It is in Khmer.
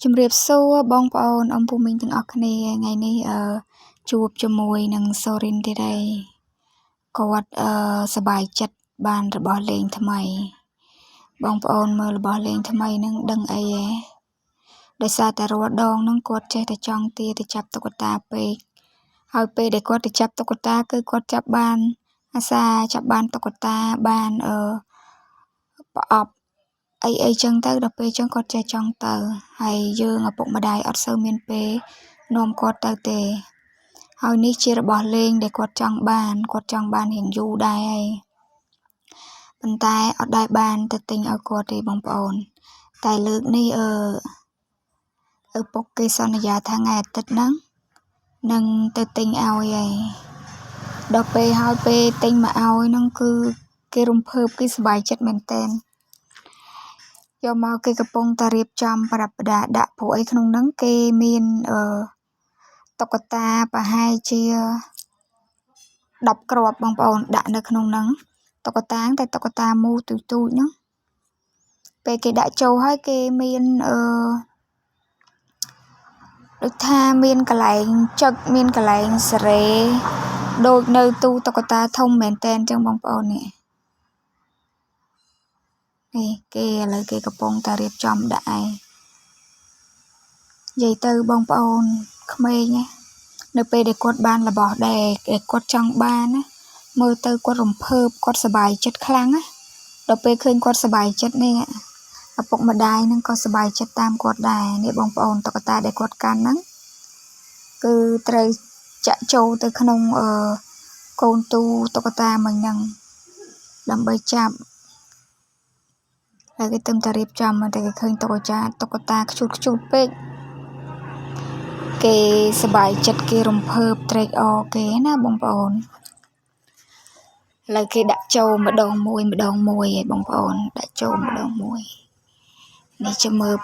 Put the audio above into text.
ជំរាបសួរបងប្អូនអំពូមីងទាំងអស់គ្នាថ្ងៃនេះជួបជាមួយនឹងសូរិនទៀតហើយគាត់សប្បាយចិត្តបានរបស់លេងថ្មីបងប្អូនមើលរបស់លេងថ្មីនឹងដឹងអីហ៎ដោយសារតែរាល់ដងនឹងគាត់ចេះតែចង់ទាទៅចាប់តុក្កតាពេកហើយពេលដែលគាត់ទៅចាប់តុក្កតាគឺគាត់ចាប់បានអាសាចាប់បានតុក្កតាបានប្រអប់អីចឹងទៅដល់ពេលចឹងគាត់ចេះចង់ទៅហើយយើងឪពុកម្ដាយអត់សូវមានពេលនាំគាត់ទៅទេហើយនេះជារបស់លេងដែលគាត់ចង់បានរៀងយូរដែរហើយប៉ុន្តែអត់ដែរបានទៅទិញឲ្យគាត់ទេបងប្អូនតែលើកនេះឪពុកគេសន្យាថាថ្ងៃអាទិត្យហ្នឹងនឹងទៅទិញឲ្យហើយដល់ពេលហើយពេលទិញមកឲ្យហ្នឹងគឺគេរំភើបគេសប្បាយចិត្តមែនតើយកមកគេកំពុងតែរៀបចំប្រដាប់ប្រដាដាក់ព្រោះអីក្នុងហ្នឹងគេមានតុក្កតាប្រហែលជា10គ្រាប់បងប្អូនដាក់នៅក្នុងហ្នឹងតុក្កតាតែតុក្កតាមូទូចហ្នឹងពេលគេដាក់ចូលហើយគេមានដូចថាមានកន្លែងចុចមានកន្លែងសេរីដូចនៅទូតុក្កតាធំមែនតើអញ្ចឹងបងប្អូននេះគេឥឡូវគេកំពុងតែរៀបចំដាក់ឯងនិយាយទៅបងប្អូនក្មេងនៅពេលដែលគាត់បានរបស់ដែលគាត់ចង់បានណាមើលទៅគាត់រំភើបគាត់សប្បាយចិត្តខ្លាំងណាដល់ពេលឃើញគាត់សប្បាយចិត្តនេះឪពុកម្ដាយនឹងក៏សប្បាយចិត្តតាមគាត់ដែរនេះបងប្អូនតុក្កតាដែលគាត់កាន់ហ្នឹងគឺត្រូវចាក់ចូលទៅក្នុងកូនទូតុក្កតាមិញហ្នឹងដើម្បីចាប់ហើយគេទៅរៀបចំតែគេឃើញតុក្កតាខ្ជូតពេកគេសប្បាយចិត្តគេរំភើបត្រេកអរគេណាបងប្អូនឥឡូវគេដាក់ចូលម្ដងមួយឯងបងប្អូនដាក់ចូលម្ដងមួយនេះចាំមើល